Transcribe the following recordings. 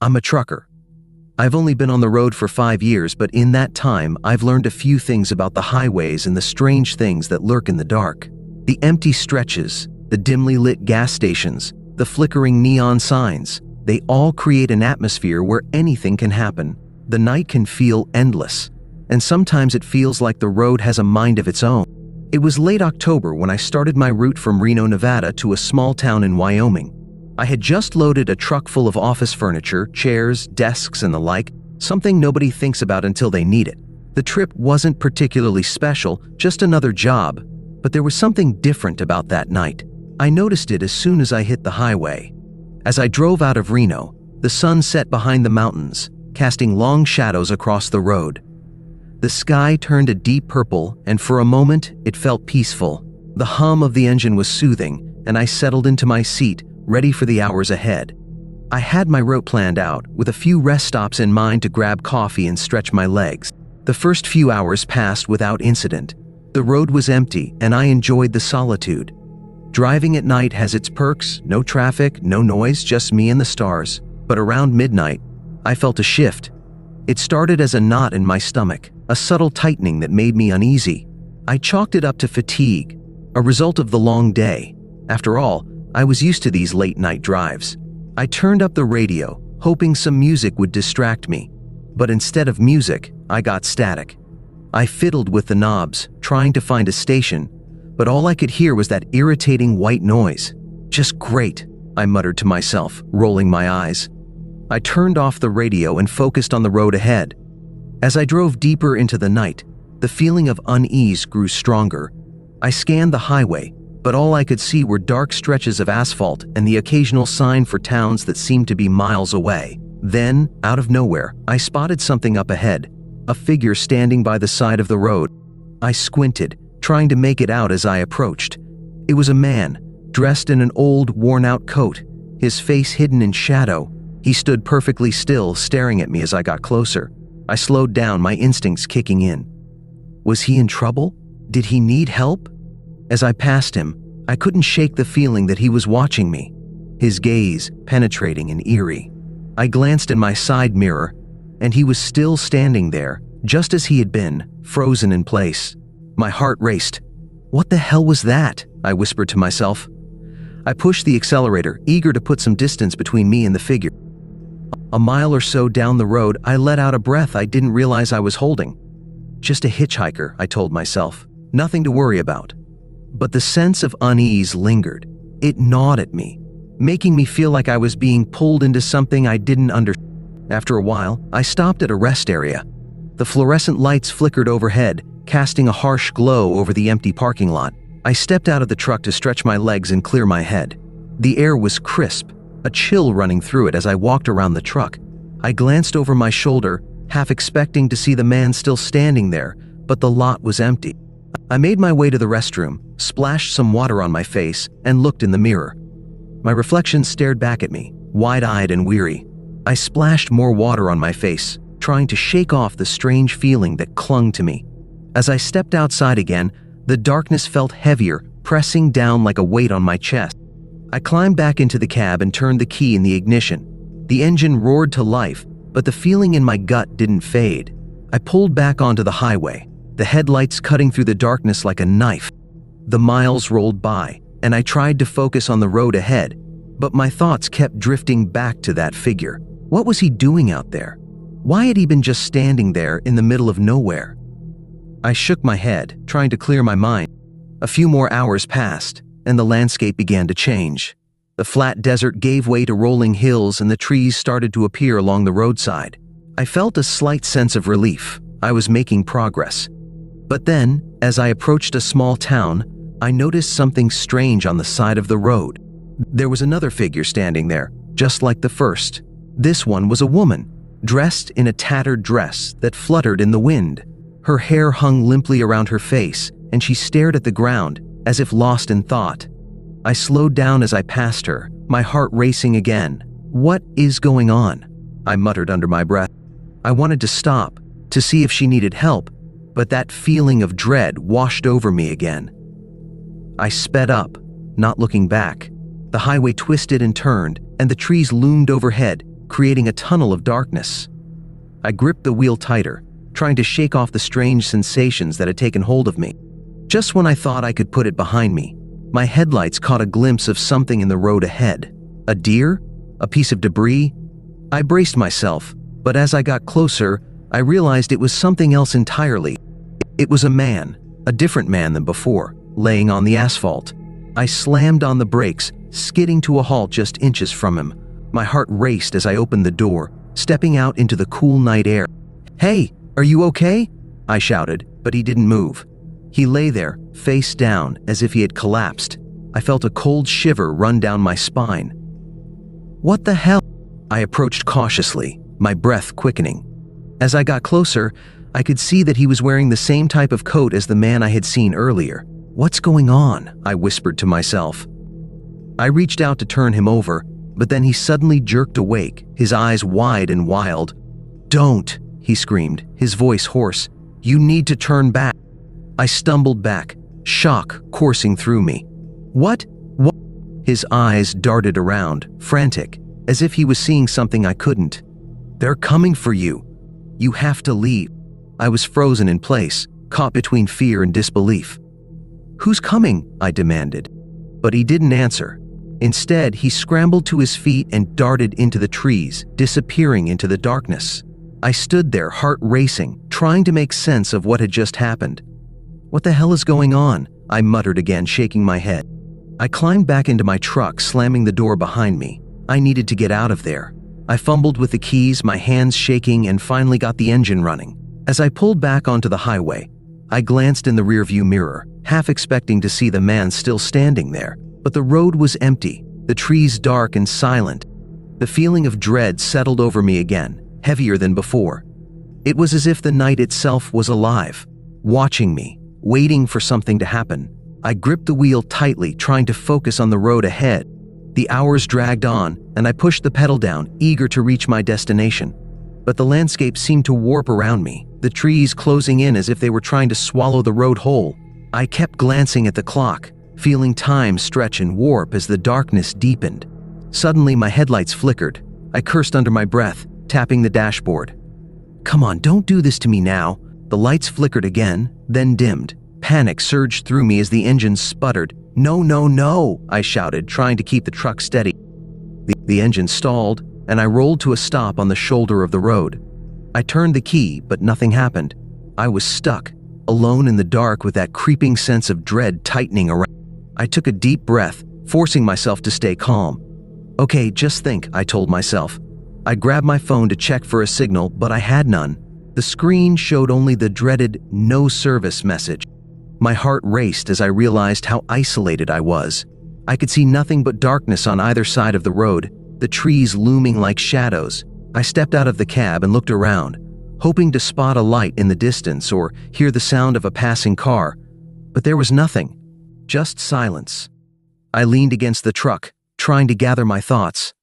I'm a trucker. I've only been on the road for 5 years, but in that time, I've learned a few things about the highways and the strange things that lurk in the dark. The empty stretches, the dimly lit gas stations, the flickering neon signs, they all create an atmosphere where anything can happen. The night can feel endless, and sometimes it feels like the road has a mind of its own. It was late October when I started my route from Reno, Nevada to a small town in Wyoming. I had just loaded a truck full of office furniture, chairs, desks, and the like, something nobody thinks about until they need it. The trip wasn't particularly special, just another job, but there was something different about that night. I noticed it as soon as I hit the highway. As I drove out of Reno, the sun set behind the mountains, casting long shadows across the road. The sky turned a deep purple, and for a moment, it felt peaceful. The hum of the engine was soothing, and I settled into my seat, ready for the hours ahead. I had my route planned out, with a few rest stops in mind to grab coffee and stretch my legs. The first few hours passed without incident. The road was empty, and I enjoyed the solitude. Driving at night has its perks: no traffic, no noise, just me and the stars. But around midnight, I felt a shift. It started as a knot in my stomach, a subtle tightening that made me uneasy. I chalked it up to fatigue, a result of the long day. After all, I was used to these late-night drives. I turned up the radio, hoping some music would distract me. But instead of music, I got static. I fiddled with the knobs, trying to find a station, but all I could hear was that irritating white noise. "Just great," I muttered to myself, rolling my eyes. I turned off the radio and focused on the road ahead. As I drove deeper into the night, the feeling of unease grew stronger. I scanned the highway, but all I could see were dark stretches of asphalt and the occasional sign for towns that seemed to be miles away. Then, out of nowhere, I spotted something up ahead, a figure standing by the side of the road. I squinted, trying to make it out as I approached. It was a man, dressed in an old, worn-out coat, his face hidden in shadow. He stood perfectly still, staring at me as I got closer. I slowed down, my instincts kicking in. Was he in trouble? Did he need help? As I passed him, I couldn't shake the feeling that he was watching me, his gaze penetrating and eerie. I glanced in my side mirror, and he was still standing there, just as he had been, frozen in place. My heart raced. "What the hell was that?" I whispered to myself. I pushed the accelerator, eager to put some distance between me and the figure. A mile or so down the road, I let out a breath I didn't realize I was holding. Just a hitchhiker, I told myself. Nothing to worry about. But the sense of unease lingered. It gnawed at me, making me feel like I was being pulled into something I didn't understand. After a while, I stopped at a rest area. The fluorescent lights flickered overhead, casting a harsh glow over the empty parking lot. I stepped out of the truck to stretch my legs and clear my head. The air was crisp, a chill running through it as I walked around the truck. I glanced over my shoulder, half expecting to see the man still standing there, but the lot was empty. I made my way to the restroom, splashed some water on my face, and looked in the mirror. My reflection stared back at me, wide-eyed and weary. I splashed more water on my face, trying to shake off the strange feeling that clung to me. As I stepped outside again, the darkness felt heavier, pressing down like a weight on my chest. I climbed back into the cab and turned the key in the ignition. The engine roared to life, but the feeling in my gut didn't fade. I pulled back onto the highway, the headlights cutting through the darkness like a knife. The miles rolled by, and I tried to focus on the road ahead, but my thoughts kept drifting back to that figure. What was he doing out there? Why had he been just standing there in the middle of nowhere? I shook my head, trying to clear my mind. A few more hours passed, and the landscape began to change. The flat desert gave way to rolling hills, and the trees started to appear along the roadside. I felt a slight sense of relief. I was making progress. But then, as I approached a small town, I noticed something strange on the side of the road. There was another figure standing there, just like the first. This one was a woman, dressed in a tattered dress that fluttered in the wind. Her hair hung limply around her face, and she stared at the ground, as if lost in thought. I slowed down as I passed her, my heart racing again. "What is going on?" I muttered under my breath. I wanted to stop, to see if she needed help, but that feeling of dread washed over me again. I sped up, not looking back. The highway twisted and turned, and the trees loomed overhead, creating a tunnel of darkness. I gripped the wheel tighter, trying to shake off the strange sensations that had taken hold of me. Just when I thought I could put it behind me, my headlights caught a glimpse of something in the road ahead. A deer? A piece of debris? I braced myself, but as I got closer, I realized it was something else entirely. It was a man, a different man than before, laying on the asphalt. I slammed on the brakes, skidding to a halt just inches from him. My heart raced as I opened the door, stepping out into the cool night air. "Hey, are you okay?" I shouted, but he didn't move. He lay there, face down, as if he had collapsed. I felt a cold shiver run down my spine. "What the hell?" I approached cautiously, my breath quickening. As I got closer, I could see that he was wearing the same type of coat as the man I had seen earlier. "What's going on?" I whispered to myself. I reached out to turn him over, but then he suddenly jerked awake, his eyes wide and wild. "Don't," he screamed, his voice hoarse. "You need to turn back." I stumbled back, shock coursing through me. What? His eyes darted around, frantic, as if he was seeing something I couldn't. "They're coming for you. You have to leave." I was frozen in place, caught between fear and disbelief. "Who's coming?" I demanded. But he didn't answer. Instead, he scrambled to his feet and darted into the trees, disappearing into the darkness. I stood there, heart racing, trying to make sense of what had just happened. "What the hell is going on?" I muttered again, shaking my head. I climbed back into my truck, slamming the door behind me. I needed to get out of there. I fumbled with the keys, my hands shaking, and finally got the engine running. As I pulled back onto the highway, I glanced in the rearview mirror, half expecting to see the man still standing there. But the road was empty, the trees dark and silent. The feeling of dread settled over me again, heavier than before. It was as if the night itself was alive, watching me, waiting for something to happen. I gripped the wheel tightly, trying to focus on the road ahead. The hours dragged on, and I pushed the pedal down, eager to reach my destination. But the landscape seemed to warp around me, the trees closing in as if they were trying to swallow the road whole. I kept glancing at the clock, feeling time stretch and warp as the darkness deepened. Suddenly, my headlights flickered. I cursed under my breath, tapping the dashboard. "Come on, don't do this to me now." The lights flickered again, then dimmed. Panic surged through me as the engine sputtered. "No, no, no," I shouted, trying to keep the truck steady. The engine stalled, and I rolled to a stop on the shoulder of the road. I turned the key, but nothing happened. I was stuck, alone in the dark with that creeping sense of dread tightening around. I took a deep breath, forcing myself to stay calm. "Okay, just think," I told myself. I grabbed my phone to check for a signal, but I had none. The screen showed only the dreaded "no service" message. My heart raced as I realized how isolated I was. I could see nothing but darkness on either side of the road, the trees looming like shadows. I stepped out of the cab and looked around, hoping to spot a light in the distance or hear the sound of a passing car. But there was nothing, just silence. I leaned against the truck, trying to gather my thoughts.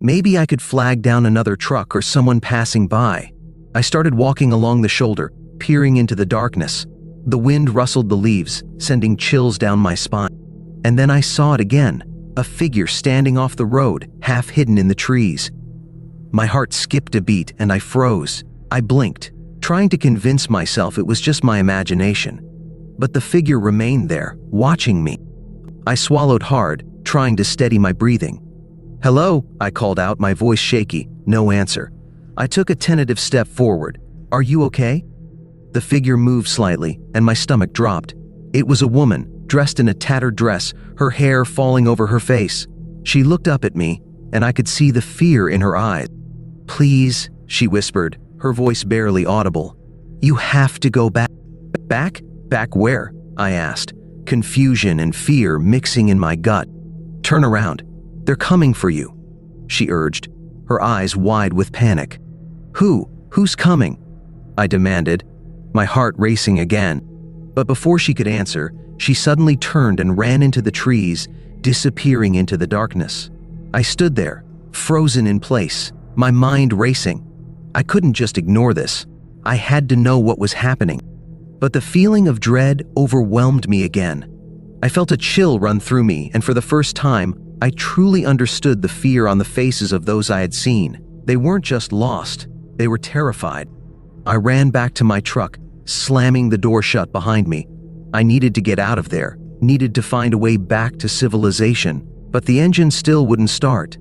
Maybe I could flag down another truck or someone passing by. I started walking along the shoulder, peering into the darkness. The wind rustled the leaves, sending chills down my spine. And then I saw it again, a figure standing off the road, half hidden in the trees. My heart skipped a beat and I froze. I blinked, trying to convince myself it was just my imagination. But the figure remained there, watching me. I swallowed hard, trying to steady my breathing. "Hello," I called out, my voice shaky. No answer. I took a tentative step forward. "Are you okay?" The figure moved slightly, and my stomach dropped. It was a woman, dressed in a tattered dress, her hair falling over her face. She looked up at me, and I could see the fear in her eyes. "Please," she whispered, her voice barely audible. "You have to go back." "Back? Back where?" I asked, confusion and fear mixing in my gut. "Turn around. They're coming for you," she urged, her eyes wide with panic. Who's coming?" I demanded, my heart racing again. But before she could answer, she suddenly turned and ran into the trees, disappearing into the darkness. I stood there, frozen in place, my mind racing. I couldn't just ignore this. I had to know what was happening. But the feeling of dread overwhelmed me again. I felt a chill run through me, and for the first time, I truly understood the fear on the faces of those I had seen. They weren't just lost, they were terrified. I ran back to my truck, slamming the door shut behind me. I needed to get out of there, needed to find a way back to civilization, but the engine still wouldn't start.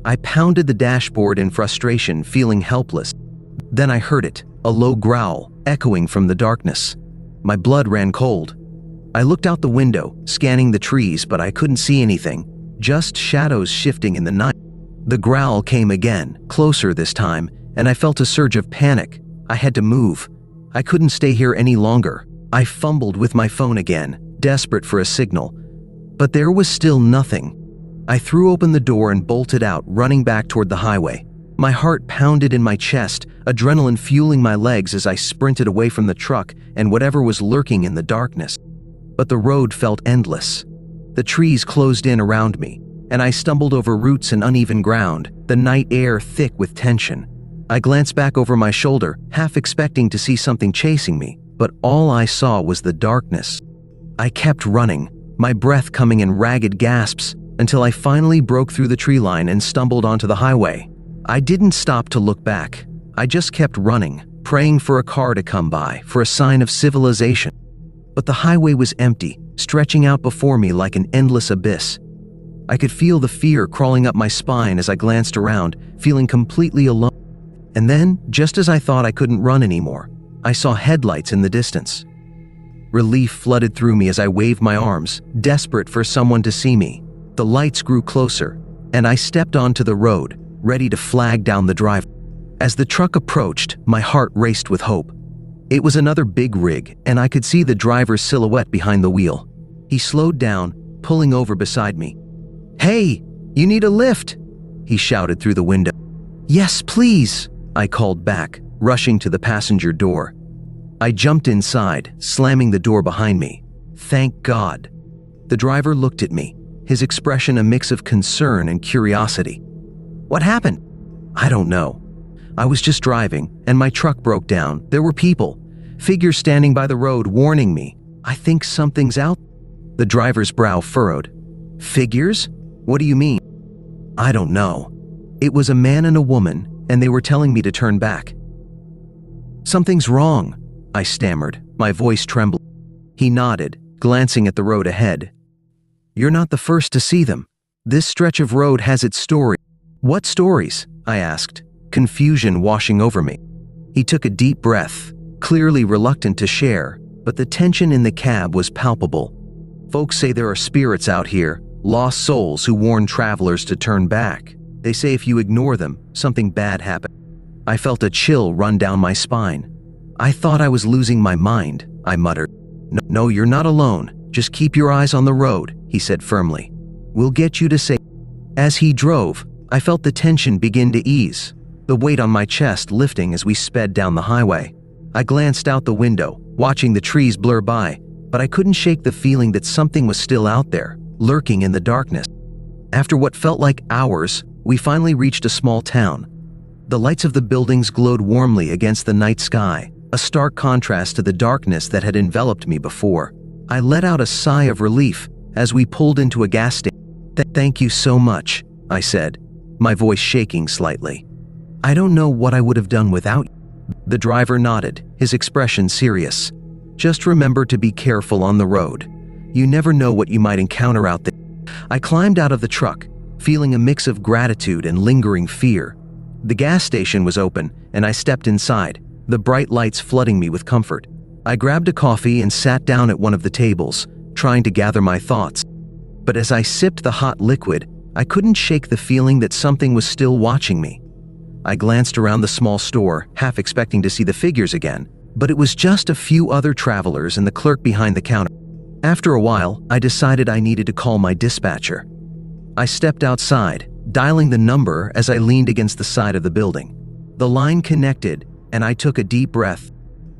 I pounded the dashboard in frustration, feeling helpless. Then I heard it, a low growl, echoing from the darkness. My blood ran cold. I looked out the window, scanning the trees, but I couldn't see anything, just shadows shifting in the night. The growl came again, closer this time, and I felt a surge of panic. I had to move. I couldn't stay here any longer. I fumbled with my phone again, desperate for a signal. But there was still nothing. I threw open the door and bolted out, running back toward the highway. My heart pounded in my chest, adrenaline fueling my legs as I sprinted away from the truck and whatever was lurking in the darkness. But the road felt endless. The trees closed in around me, and I stumbled over roots and uneven ground, the night air thick with tension. I glanced back over my shoulder, half expecting to see something chasing me, but all I saw was the darkness. I kept running, my breath coming in ragged gasps, until I finally broke through the tree line and stumbled onto the highway. I didn't stop to look back. I just kept running, praying for a car to come by, for a sign of civilization. But the highway was empty, stretching out before me like an endless abyss. I could feel the fear crawling up my spine as I glanced around, feeling completely alone. And then, just as I thought I couldn't run anymore, I saw headlights in the distance. Relief flooded through me as I waved my arms, desperate for someone to see me. The lights grew closer, and I stepped onto the road, ready to flag down the driver. As the truck approached, my heart raced with hope. It was another big rig, and I could see the driver's silhouette behind the wheel. He slowed down, pulling over beside me. "Hey, you need a lift?" he shouted through the window. "Yes, please," I called back, rushing to the passenger door. I jumped inside, slamming the door behind me. Thank God. The driver looked at me, his expression a mix of concern and curiosity. "What happened?" "I don't know. I was just driving, and my truck broke down. There were people, figures standing by the road warning me. I think something's out." The driver's brow furrowed. "Figures? What do you mean?" "I don't know. It was a man and a woman, and they were telling me to turn back." "Something's wrong," I stammered, my voice trembling. He nodded, glancing at the road ahead. "You're not the first to see them. This stretch of road has its story." "What stories?" I asked, confusion washing over me. He took a deep breath, clearly reluctant to share, but the tension in the cab was palpable. "Folks say there are spirits out here, lost souls who warn travelers to turn back. They say if you ignore them, something bad happens." I felt a chill run down my spine. "I thought I was losing my mind," I muttered. No, you're not alone. Just keep your eyes on the road," he said firmly. "We'll get you to safety." As he drove, I felt the tension begin to ease, the weight on my chest lifting as we sped down the highway. I glanced out the window, watching the trees blur by, but I couldn't shake the feeling that something was still out there, lurking in the darkness. After what felt like hours, we finally reached a small town. The lights of the buildings glowed warmly against the night sky, a stark contrast to the darkness that had enveloped me before. I let out a sigh of relief as we pulled into a gas station. "Thank you so much," I said, my voice shaking slightly. "I don't know what I would have done without you." The driver nodded, his expression serious. "Just remember to be careful on the road. You never know what you might encounter out there." I climbed out of the truck, feeling a mix of gratitude and lingering fear. The gas station was open, and I stepped inside, the bright lights flooding me with comfort. I grabbed a coffee and sat down at one of the tables, trying to gather my thoughts. But as I sipped the hot liquid, I couldn't shake the feeling that something was still watching me. I glanced around the small store, half expecting to see the figures again, but it was just a few other travelers and the clerk behind the counter. After a while, I decided I needed to call my dispatcher. I stepped outside, dialing the number as I leaned against the side of the building. The line connected, and I took a deep breath.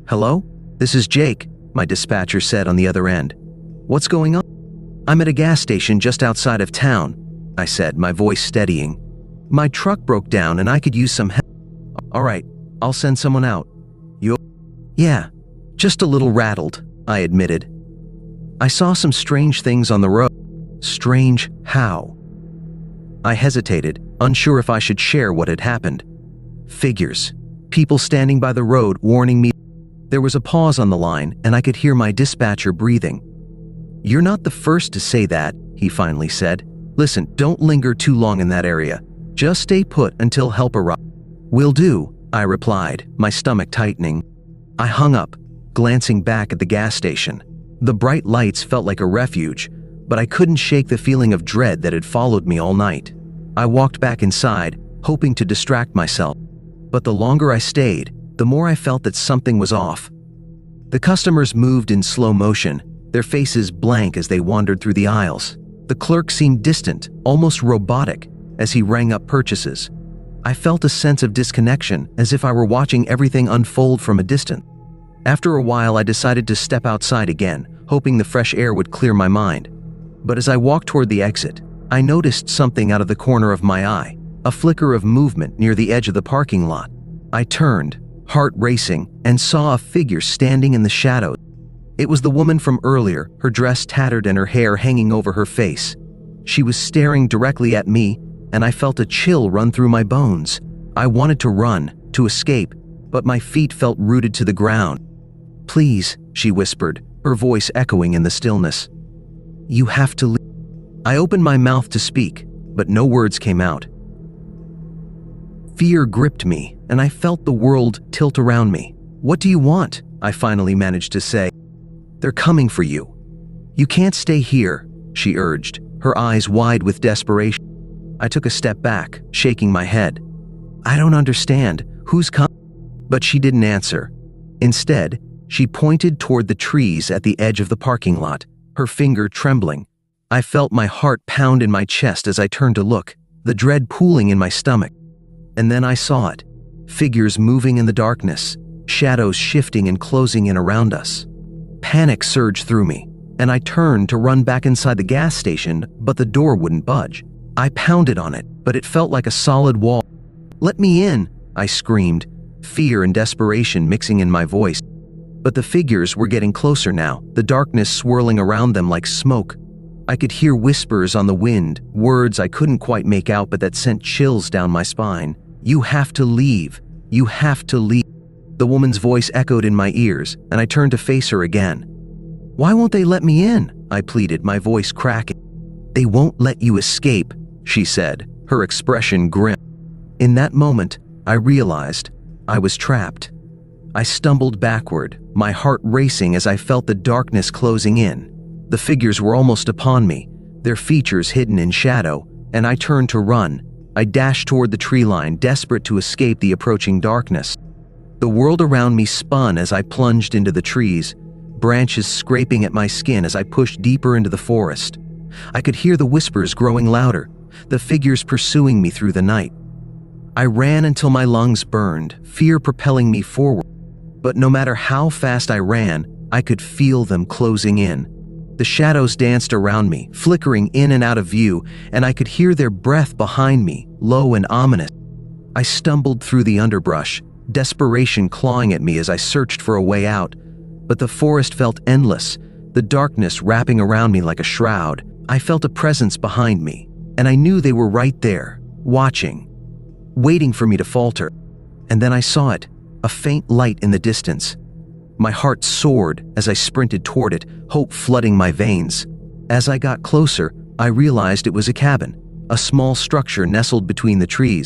"Hello? This is Jake," my dispatcher said on the other end. "What's going on?" "I'm at a gas station just outside of town," I said, my voice steadying. "My truck broke down and I could use some help." "All right, I'll send someone out." "You?" "Yeah, just a little rattled," I admitted. "I saw some strange things on the road." "Strange how?" I hesitated, unsure if I should share what had happened. Figures. People standing by the road warning me. There was a pause on the line, and I could hear my dispatcher breathing. "You're not the first to say that," he finally said. "Listen, don't linger too long in that area. Just stay put until help arrives." "Will do," I replied, my stomach tightening. I hung up, glancing back at the gas station. The bright lights felt like a refuge, but I couldn't shake the feeling of dread that had followed me all night. I walked back inside, hoping to distract myself. But the longer I stayed, the more I felt that something was off. The customers moved in slow motion, their faces blank as they wandered through the aisles. The clerk seemed distant, almost robotic, as he rang up purchases. I felt a sense of disconnection, as if I were watching everything unfold from a distance. After a while, I decided to step outside again, hoping the fresh air would clear my mind. But as I walked toward the exit, I noticed something out of the corner of my eye, a flicker of movement near the edge of the parking lot. I turned, heart racing, and saw a figure standing in the shadows. It was the woman from earlier, her dress tattered and her hair hanging over her face. She was staring directly at me, and I felt a chill run through my bones. I wanted to run, to escape, but my feet felt rooted to the ground. "Please," she whispered, her voice echoing in the stillness. "You have to leave." I opened my mouth to speak, but no words came out. Fear gripped me, and I felt the world tilt around me. "What do you want?" I finally managed to say. "They're coming for you." "You can't stay here," she urged, her eyes wide with desperation. I took a step back, shaking my head. "I don't understand. Who's coming?" But she didn't answer. Instead, she pointed toward the trees at the edge of the parking lot, her finger trembling. I felt my heart pound in my chest as I turned to look, the dread pooling in my stomach. And then I saw it. Figures moving in the darkness, shadows shifting and closing in around us. Panic surged through me, and I turned to run back inside the gas station, but the door wouldn't budge. I pounded on it, but it felt like a solid wall. "Let me in," I screamed, fear and desperation mixing in my voice. But the figures were getting closer now, the darkness swirling around them like smoke. I could hear whispers on the wind, words I couldn't quite make out but that sent chills down my spine. "You have to leave. You have to leave." The woman's voice echoed in my ears, and I turned to face her again. "Why won't they let me in?" I pleaded, my voice cracking. "They won't let you escape," she said, her expression grim. In that moment, I realized I was trapped. I stumbled backward, my heart racing as I felt the darkness closing in. The figures were almost upon me, their features hidden in shadow, and I turned to run. I dashed toward the tree line, desperate to escape the approaching darkness. The world around me spun as I plunged into the trees, branches scraping at my skin as I pushed deeper into the forest. I could hear the whispers growing louder, the figures pursuing me through the night. I ran until my lungs burned, fear propelling me forward. But no matter how fast I ran, I could feel them closing in. The shadows danced around me, flickering in and out of view, and I could hear their breath behind me, low and ominous. I stumbled through the underbrush, desperation clawing at me as I searched for a way out. But the forest felt endless, the darkness wrapping around me like a shroud. I felt a presence behind me, and I knew they were right there, watching, waiting for me to falter. And then I saw it, a faint light in the distance. My heart soared as I sprinted toward it, hope flooding my veins. As I got closer, I realized it was a cabin, a small structure nestled between the trees.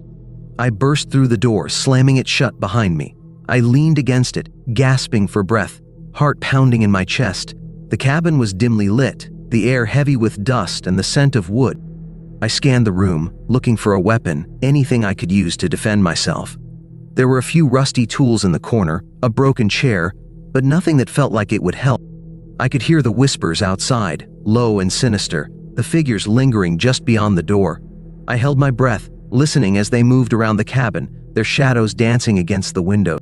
I burst through the door, slamming it shut behind me. I leaned against it, gasping for breath, heart pounding in my chest. The cabin was dimly lit, the air heavy with dust and the scent of wood. I scanned the room, looking for a weapon, anything I could use to defend myself. There were a few rusty tools in the corner, a broken chair, but nothing that felt like it would help. I could hear the whispers outside, low and sinister, the figures lingering just beyond the door. I held my breath, listening as they moved around the cabin, their shadows dancing against the window.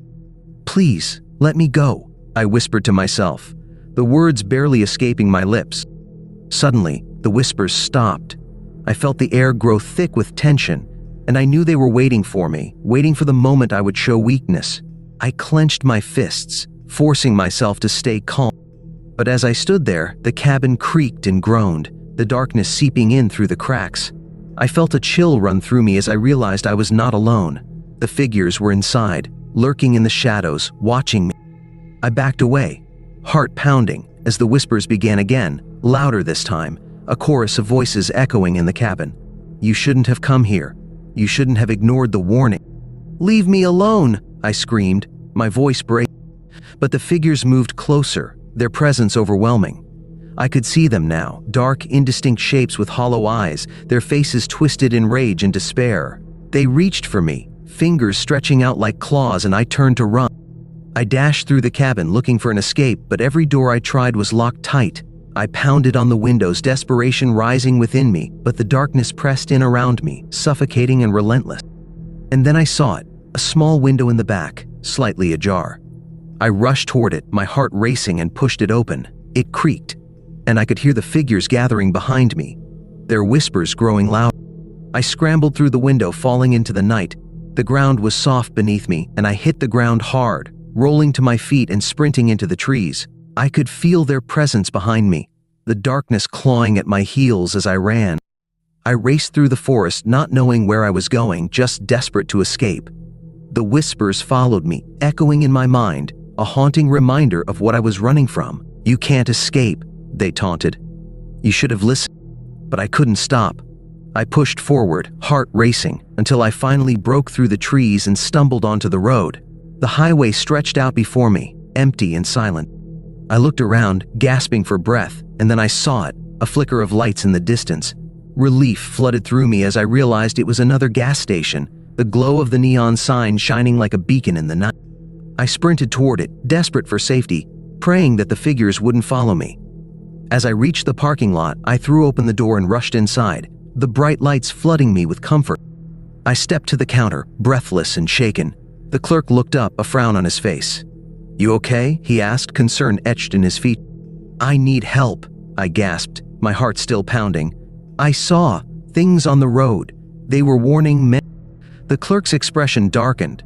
"Please, let me go," I whispered to myself, the words barely escaping my lips. Suddenly, the whispers stopped. I felt the air grow thick with tension, and I knew they were waiting for me, waiting for the moment I would show weakness. I clenched my fists, forcing myself to stay calm. But as I stood there, the cabin creaked and groaned, the darkness seeping in through the cracks. I felt a chill run through me as I realized I was not alone. The figures were inside, lurking in the shadows, watching me. I backed away, heart pounding, as the whispers began again, louder this time, a chorus of voices echoing in the cabin. "You shouldn't have come here. You shouldn't have ignored the warning." "Leave me alone," I screamed, my voice breaking. But the figures moved closer, their presence overwhelming. I could see them now, dark, indistinct shapes with hollow eyes, their faces twisted in rage and despair. They reached for me, fingers stretching out like claws, and I turned to run. I dashed through the cabin looking for an escape, but every door I tried was locked tight. I pounded on the windows, desperation rising within me, but the darkness pressed in around me, suffocating and relentless. And then I saw it, a small window in the back, slightly ajar. I rushed toward it, my heart racing, and pushed it open. It creaked, and I could hear the figures gathering behind me, their whispers growing louder. I scrambled through the window, falling into the night. The ground was soft beneath me, and I hit the ground hard, rolling to my feet and sprinting into the trees. I could feel their presence behind me, the darkness clawing at my heels as I ran. I raced through the forest, not knowing where I was going, just desperate to escape. The whispers followed me, echoing in my mind, a haunting reminder of what I was running from. "You can't escape," they taunted. "You should have listened." But I couldn't stop. I pushed forward, heart racing, until I finally broke through the trees and stumbled onto the road. The highway stretched out before me, empty and silent. I looked around, gasping for breath, and then I saw it, a flicker of lights in the distance. Relief flooded through me as I realized it was another gas station, the glow of the neon sign shining like a beacon in the night. I sprinted toward it, desperate for safety, praying that the figures wouldn't follow me. As I reached the parking lot, I threw open the door and rushed inside, the bright lights flooding me with comfort. I stepped to the counter, breathless and shaken. The clerk looked up, a frown on his face. "You okay?" he asked, concern etched in his features. "I need help," I gasped, my heart still pounding. "I saw things on the road. They were warning men." The clerk's expression darkened.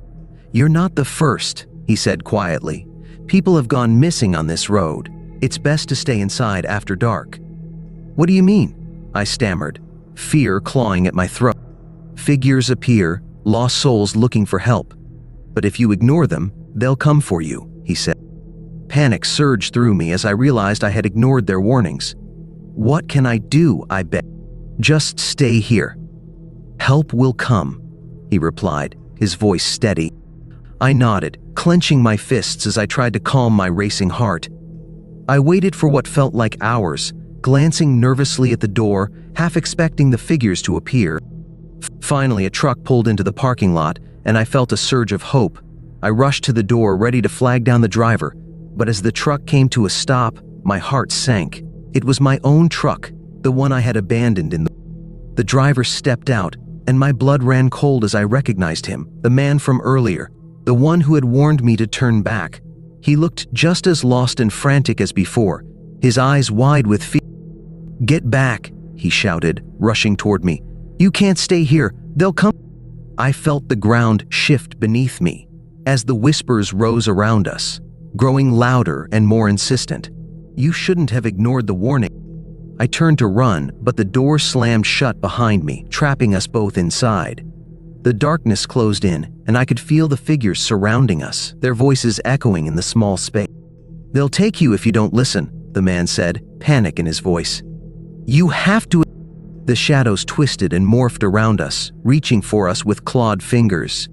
"You're not the first," he said quietly. "People have gone missing on this road. It's best to stay inside after dark." "What do you mean?" I stammered, fear clawing at my throat. "Figures appear, lost souls looking for help. But if you ignore them, they'll come for you," he said. Panic surged through me as I realized I had ignored their warnings. "What can I do?" I begged. "Just stay here. Help will come," he replied, his voice steady. I nodded, clenching my fists as I tried to calm my racing heart. I waited for what felt like hours, glancing nervously at the door, half expecting the figures to appear. Finally, a truck pulled into the parking lot, and I felt a surge of hope. I rushed to the door, ready to flag down the driver, but as the truck came to a stop, my heart sank. It was my own truck, the one I had abandoned in the... The driver stepped out, and my blood ran cold as I recognized him, the man from earlier, the one who had warned me to turn back. He looked just as lost and frantic as before, his eyes wide with fear. "Get back," he shouted, rushing toward me. "You can't stay here. They'll come." I felt the ground shift beneath me as the whispers rose around us, growing louder and more insistent. "You shouldn't have ignored the warning." I turned to run, but the door slammed shut behind me, trapping us both inside. The darkness closed in, and I could feel the figures surrounding us, their voices echoing in the small space. "They'll take you if you don't listen," the man said, panic in his voice. "You have to..." The shadows twisted and morphed around us, reaching for us with clawed fingers.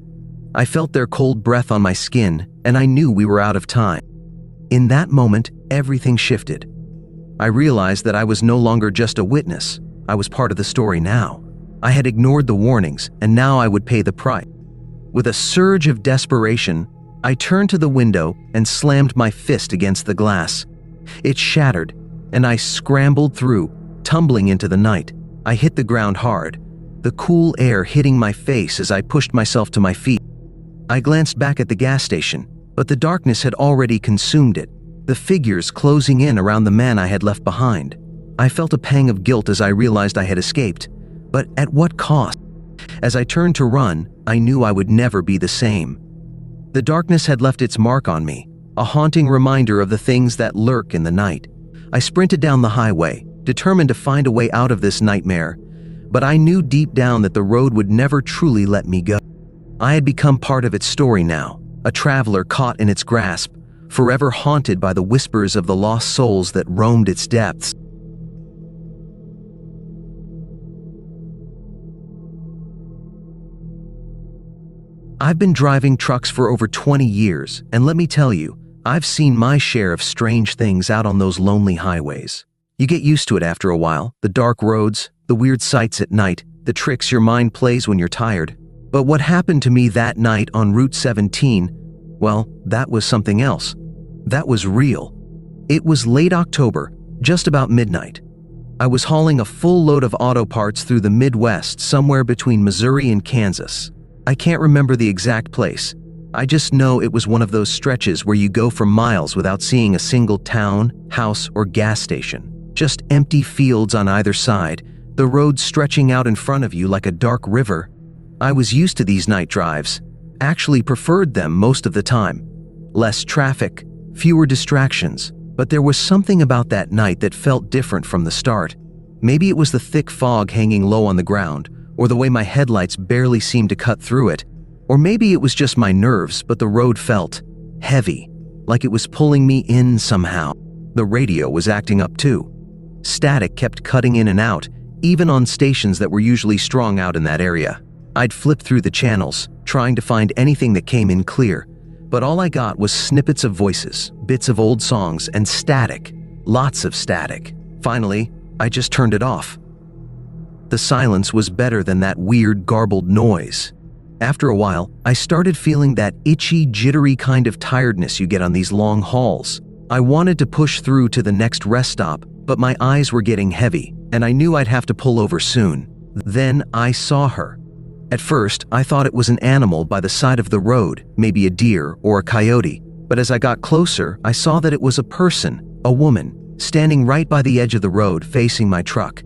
I felt their cold breath on my skin, and I knew we were out of time. In that moment, everything shifted. I realized that I was no longer just a witness. I was part of the story now. I had ignored the warnings, and now I would pay the price. With a surge of desperation, I turned to the window and slammed my fist against the glass. It shattered, and I scrambled through, tumbling into the night. I hit the ground hard, the cool air hitting my face as I pushed myself to my feet. I glanced back at the gas station, but the darkness had already consumed it, the figures closing in around the man I had left behind. I felt a pang of guilt as I realized I had escaped, but at what cost? As I turned to run, I knew I would never be the same. The darkness had left its mark on me, a haunting reminder of the things that lurk in the night. I sprinted down the highway, determined to find a way out of this nightmare, but I knew deep down that the road would never truly let me go. I had become part of its story now, a traveler caught in its grasp, forever haunted by the whispers of the lost souls that roamed its depths. I've been driving trucks for over 20 years, and let me tell you, I've seen my share of strange things out on those lonely highways. You get used to it after a while, the dark roads, the weird sights at night, the tricks your mind plays when you're tired. But what happened to me that night on Route 17, well, that was something else. That was real. It was late October, just about midnight. I was hauling a full load of auto parts through the Midwest, somewhere between Missouri and Kansas. I can't remember the exact place. I just know it was one of those stretches where you go for miles without seeing a single town, house, or gas station. Just empty fields on either side, the road stretching out in front of you like a dark river. I was used to these night drives, actually preferred them most of the time. Less traffic, fewer distractions, but there was something about that night that felt different from the start. Maybe it was the thick fog hanging low on the ground, or the way my headlights barely seemed to cut through it, or maybe it was just my nerves, but the road felt heavy, like it was pulling me in somehow. The radio was acting up too. Static kept cutting in and out, even on stations that were usually strung out in that area. I'd flip through the channels, trying to find anything that came in clear, but all I got was snippets of voices, bits of old songs, and static. Lots of static. Finally, I just turned it off. The silence was better than that weird, garbled noise. After a while, I started feeling that itchy, jittery kind of tiredness you get on these long hauls. I wanted to push through to the next rest stop, but my eyes were getting heavy, and I knew I'd have to pull over soon. Then I saw her. At first, I thought it was an animal by the side of the road, maybe a deer or a coyote, but as I got closer, I saw that it was a person, a woman, standing right by the edge of the road facing my truck.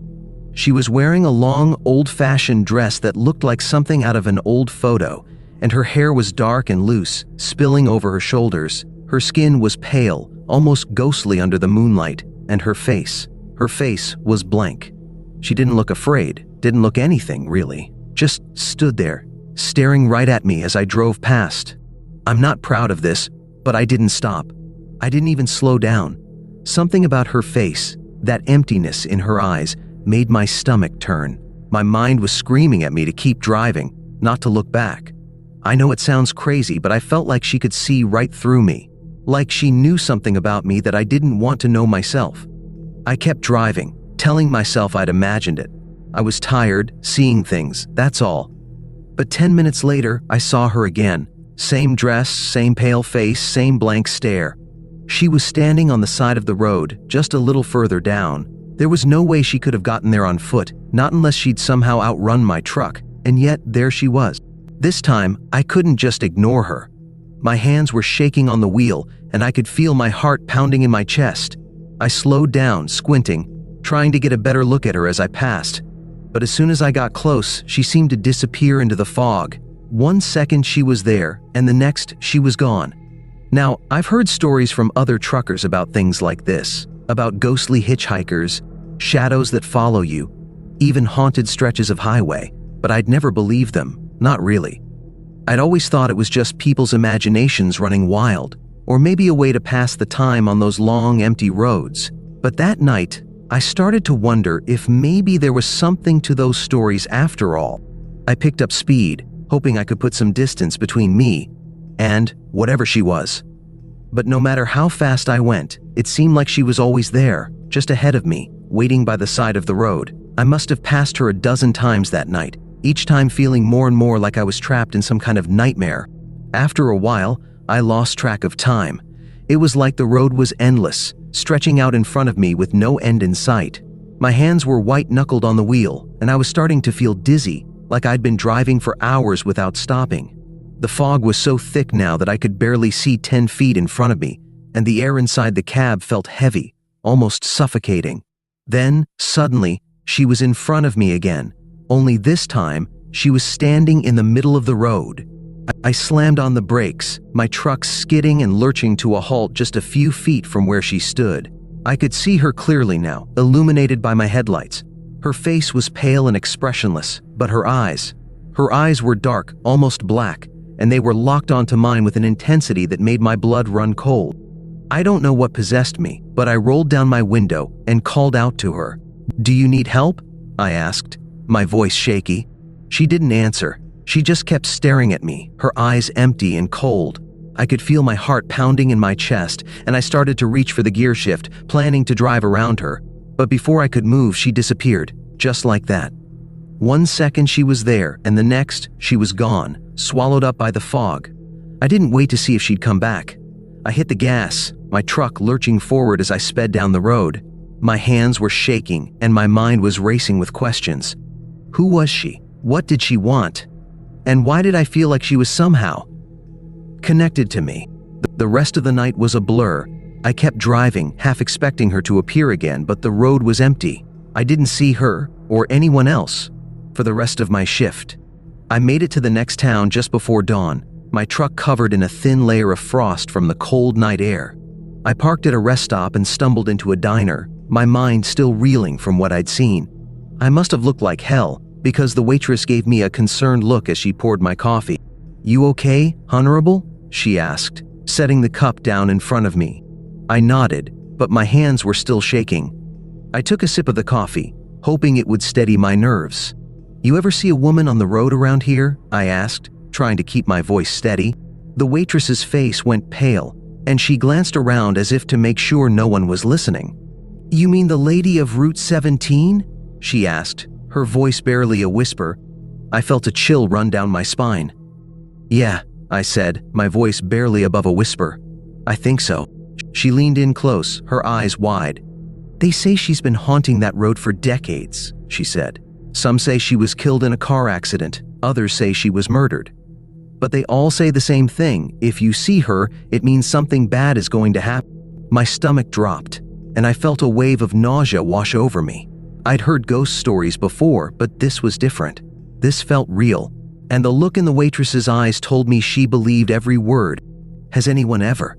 She was wearing a long, old-fashioned dress that looked like something out of an old photo, and her hair was dark and loose, spilling over her shoulders. Her skin was pale, almost ghostly under the moonlight, and her face was blank. She didn't look afraid, didn't look anything, really. Just stood there, staring right at me as I drove past. I'm not proud of this, but I didn't stop. I didn't even slow down. Something about her face, that emptiness in her eyes, made my stomach turn. My mind was screaming at me to keep driving, not to look back. I know it sounds crazy, but I felt like she could see right through me, like she knew something about me that I didn't want to know myself. I kept driving, telling myself I'd imagined it. I was tired, seeing things, that's all. But 10 minutes later, I saw her again. Same dress, same pale face, same blank stare. She was standing on the side of the road, just a little further down. There was no way she could have gotten there on foot, not unless she'd somehow outrun my truck, and yet there she was. This time, I couldn't just ignore her. My hands were shaking on the wheel, and I could feel my heart pounding in my chest. I slowed down, squinting, trying to get a better look at her as I passed. But as soon as I got close, she seemed to disappear into the fog. 1 second she was there, and the next she was gone. Now, I've heard stories from other truckers about things like this, about ghostly hitchhikers, shadows that follow you, even haunted stretches of highway, but I'd never believed them, not really. I'd always thought it was just people's imaginations running wild, or maybe a way to pass the time on those long, empty roads. But that night, I started to wonder if maybe there was something to those stories after all. I picked up speed, hoping I could put some distance between me and whatever she was. But no matter how fast I went, it seemed like she was always there, just ahead of me, waiting by the side of the road. I must have passed her a dozen times that night, each time feeling more and more like I was trapped in some kind of nightmare. After a while, I lost track of time. It was like the road was endless, stretching out in front of me with no end in sight. My hands were white-knuckled on the wheel, and I was starting to feel dizzy, like I'd been driving for hours without stopping. The fog was so thick now that I could barely see 10 feet in front of me, and the air inside the cab felt heavy, almost suffocating. Then, suddenly, she was in front of me again, only this time, she was standing in the middle of the road. I slammed on the brakes, my truck skidding and lurching to a halt just a few feet from where she stood. I could see her clearly now, illuminated by my headlights. Her face was pale and expressionless, but her eyes, Her eyes were dark, almost black, and they were locked onto mine with an intensity that made my blood run cold. I don't know what possessed me, but I rolled down my window and called out to her. "Do you need help?" I asked, my voice shaky. She didn't answer. She just kept staring at me, her eyes empty and cold. I could feel my heart pounding in my chest, and I started to reach for the gear shift, planning to drive around her. But before I could move, she disappeared, just like that. 1 second she was there, and the next, she was gone, swallowed up by the fog. I didn't wait to see if she'd come back. I hit the gas, my truck lurching forward as I sped down the road. My hands were shaking, and my mind was racing with questions. Who was she? What did she want? And why did I feel like she was somehow connected to me? The rest of the night was a blur. I kept driving, half expecting her to appear again, but the road was empty. I didn't see her, or anyone else, for the rest of my shift. I made it to the next town just before dawn, my truck covered in a thin layer of frost from the cold night air. I parked at a rest stop and stumbled into a diner, my mind still reeling from what I'd seen. I must have looked like hell, because the waitress gave me a concerned look as she poured my coffee. "You okay, Honorable?" she asked, setting the cup down in front of me. I nodded, but my hands were still shaking. I took a sip of the coffee, hoping it would steady my nerves. "You ever see a woman on the road around here?" I asked, trying to keep my voice steady. The waitress's face went pale, and she glanced around as if to make sure no one was listening. "You mean the lady of Route 17? She asked, her voice barely a whisper. I felt a chill run down my spine. "Yeah," I said, my voice barely above a whisper. "I think so." She leaned in close, her eyes wide. "They say she's been haunting that road for decades," she said. "Some say she was killed in a car accident, others say she was murdered. But they all say the same thing: if you see her, it means something bad is going to happen." My stomach dropped, and I felt a wave of nausea wash over me. I'd heard ghost stories before, but this was different. This felt real, and the look in the waitress's eyes told me she believed every word. "Has anyone ever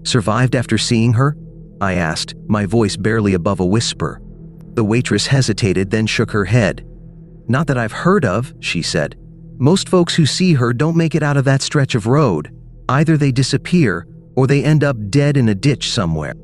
survived after seeing her?" I asked, my voice barely above a whisper. The waitress hesitated, then shook her head. "Not that I've heard of," she said. "Most folks who see her don't make it out of that stretch of road. Either they disappear, or they end up dead in a ditch somewhere."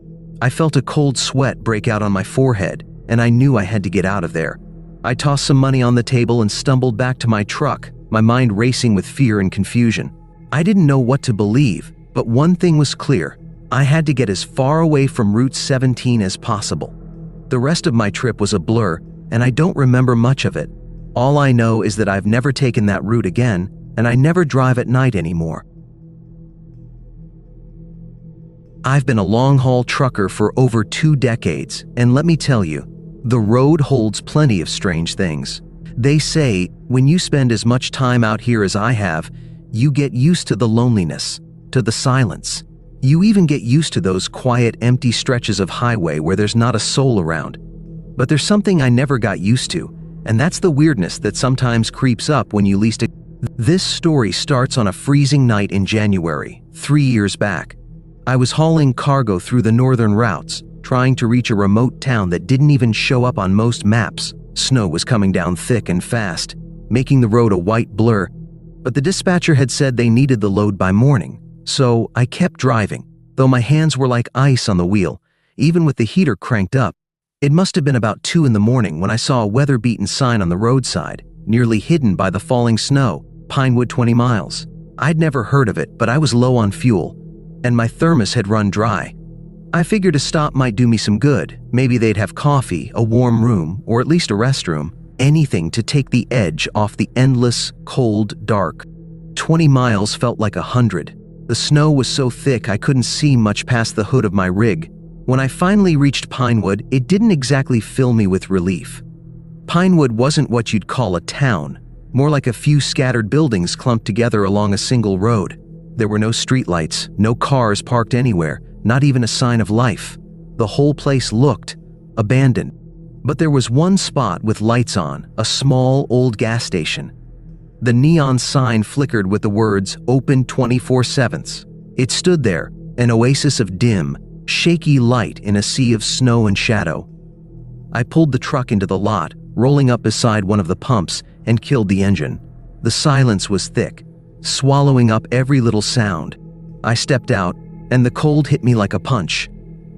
I felt a cold sweat break out on my forehead, and I knew I had to get out of there. I tossed some money on the table and stumbled back to my truck, my mind racing with fear and confusion. I didn't know what to believe, but one thing was clear: I had to get as far away from Route 17 as possible. The rest of my trip was a blur, and I don't remember much of it. All I know is that I've never taken that route again, and I never drive at night anymore. I've been a long-haul trucker for over 2 decades, and let me tell you, the road holds plenty of strange things. They say, when you spend as much time out here as I have, you get used to the loneliness, to the silence. You even get used to those quiet, empty stretches of highway where there's not a soul around. But there's something I never got used to, and that's the weirdness that sometimes creeps up when you least expect. This story starts on a freezing night in January, 3 years back. I was hauling cargo through the northern routes, trying to reach a remote town that didn't even show up on most maps. Snow was coming down thick and fast, making the road a white blur, but the dispatcher had said they needed the load by morning, so I kept driving, though my hands were like ice on the wheel, even with the heater cranked up. It must have been about 2 in the morning when I saw a weather-beaten sign on the roadside, nearly hidden by the falling snow, Pinewood 20 miles. I'd never heard of it, but I was low on fuel, and my thermos had run dry. I figured a stop might do me some good. Maybe they'd have coffee, a warm room, or at least a restroom. Anything to take the edge off the endless, cold dark. 20 miles felt like 100. The snow was so thick I couldn't see much past the hood of my rig. When I finally reached Pinewood, it didn't exactly fill me with relief. Pinewood wasn't what you'd call a town, more like a few scattered buildings clumped together along a single road. There were no streetlights, no cars parked anywhere, not even a sign of life. The whole place looked abandoned. But there was one spot with lights on, a small old gas station. The neon sign flickered with the words, "Open 24/7." It stood there, an oasis of dim, shaky light in a sea of snow and shadow. I pulled the truck into the lot, rolling up beside one of the pumps, and killed the engine. The silence was thick, swallowing up every little sound. I stepped out, and the cold hit me like a punch.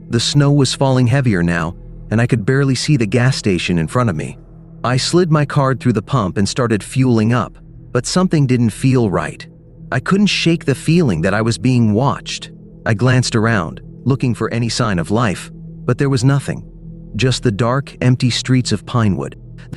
The snow was falling heavier now, and I could barely see the gas station in front of me. I slid my card through the pump and started fueling up, but something didn't feel right. I couldn't shake the feeling that I was being watched. I glanced around, looking for any sign of life, but there was nothing. Just the dark, empty streets of Pinewood.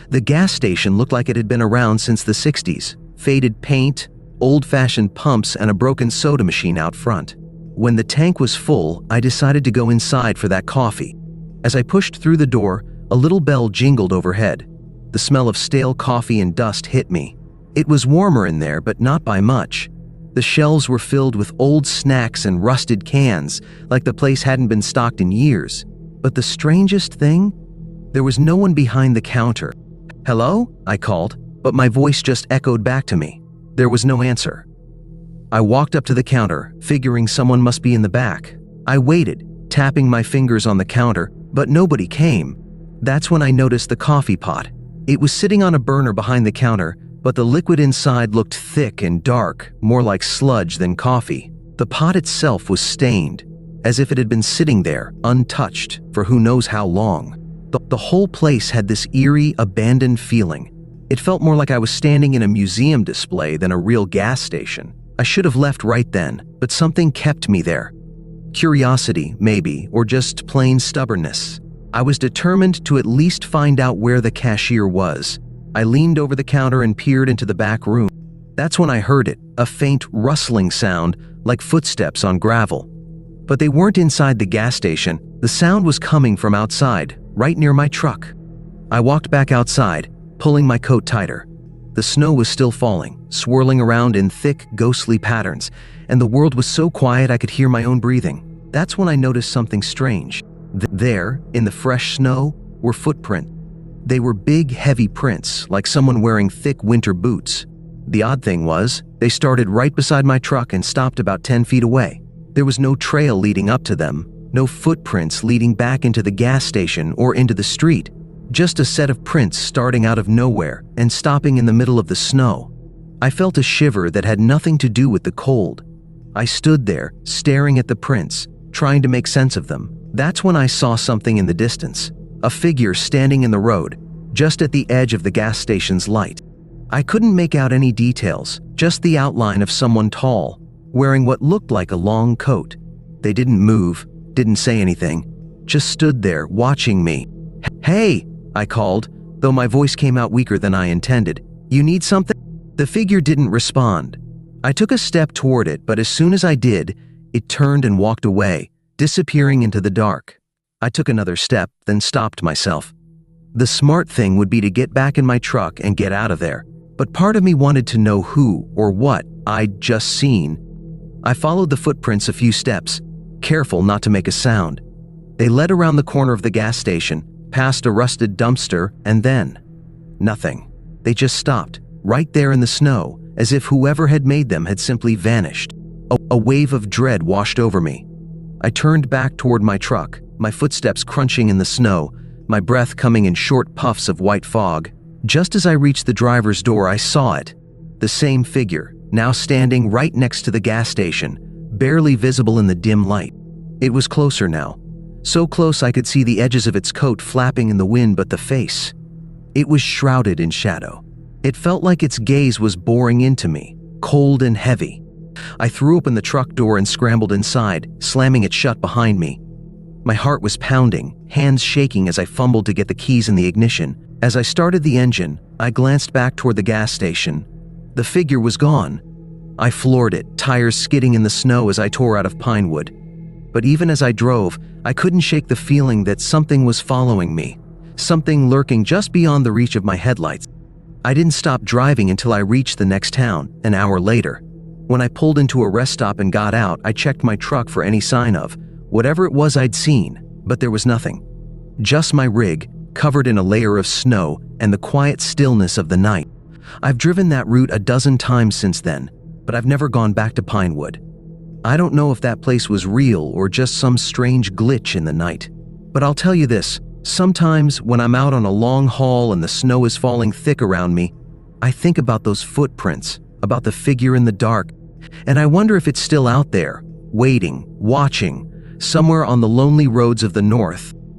The gas station looked like it had been around since the 60s. Faded paint, old-fashioned pumps, and a broken soda machine out front. When the tank was full, I decided to go inside for that coffee. As I pushed through the door, a little bell jingled overhead. The smell of stale coffee and dust hit me. It was warmer in there, but not by much. The shelves were filled with old snacks and rusted cans, like the place hadn't been stocked in years. But the strangest thing? There was no one behind the counter. "Hello?" I called, but my voice just echoed back to me. There was no answer. I walked up to the counter, figuring someone must be in the back. I waited, tapping my fingers on the counter, but nobody came. That's when I noticed the coffee pot. It was sitting on a burner behind the counter, but the liquid inside looked thick and dark, more like sludge than coffee. The pot itself was stained, as if it had been sitting there, untouched, for who knows how long. The whole place had this eerie, abandoned feeling. It felt more like I was standing in a museum display than a real gas station. I should have left right then, but something kept me there. Curiosity, maybe, or just plain stubbornness. I was determined to at least find out where the cashier was. I leaned over the counter and peered into the back room. That's when I heard it, a faint rustling sound, like footsteps on gravel. But they weren't inside the gas station. The sound was coming from outside, right near my truck. I walked back outside, pulling my coat tighter. The snow was still falling, swirling around in thick, ghostly patterns, and the world was so quiet I could hear my own breathing. That's when I noticed something strange. There, in the fresh snow, were footprints. They were big, heavy prints, like someone wearing thick winter boots. The odd thing was, they started right beside my truck and stopped about 10 feet away. There was no trail leading up to them, no footprints leading back into the gas station or into the street. Just a set of prints starting out of nowhere and stopping in the middle of the snow. I felt a shiver that had nothing to do with the cold. I stood there, staring at the prints, trying to make sense of them. That's when I saw something in the distance. A figure standing in the road, just at the edge of the gas station's light. I couldn't make out any details, just the outline of someone tall, wearing what looked like a long coat. They didn't move, didn't say anything, just stood there watching me. "Hey!" I called, though my voice came out weaker than I intended. "You need something?" The figure didn't respond. I took a step toward it, but as soon as I did, it turned and walked away, disappearing into the dark. I took another step, then stopped myself. The smart thing would be to get back in my truck and get out of there, but part of me wanted to know who or what I'd just seen. I followed the footprints a few steps, careful not to make a sound. They led around the corner of the gas station, past a rusted dumpster, and then nothing. They just stopped, right there in the snow, as if whoever had made them had simply vanished. A wave of dread washed over me. I turned back toward my truck, my footsteps crunching in the snow, my breath coming in short puffs of white fog. Just as I reached the driver's door, I saw it. The same figure, now standing right next to the gas station, barely visible in the dim light. It was closer now. So close I could see the edges of its coat flapping in the wind, but the face. It was shrouded in shadow. It felt like its gaze was boring into me, cold and heavy. I threw open the truck door and scrambled inside, slamming it shut behind me. My heart was pounding, hands shaking as I fumbled to get the keys in the ignition. As I started the engine, I glanced back toward the gas station. The figure was gone. I floored it, tires skidding in the snow as I tore out of Pinewood. But even as I drove, I couldn't shake the feeling that something was following me, something lurking just beyond the reach of my headlights. I didn't stop driving until I reached the next town, an hour later. When I pulled into a rest stop and got out, I checked my truck for any sign of whatever it was I'd seen, but there was nothing. Just my rig, covered in a layer of snow, and the quiet stillness of the night. I've driven that route a dozen times since then, but I've never gone back to Pinewood. I don't know if that place was real or just some strange glitch in the night. But I'll tell you this, sometimes when I'm out on a long haul and the snow is falling thick around me, I think about those footprints, about the figure in the dark, and I wonder if it's still out there, waiting, watching, somewhere on the lonely roads of the north.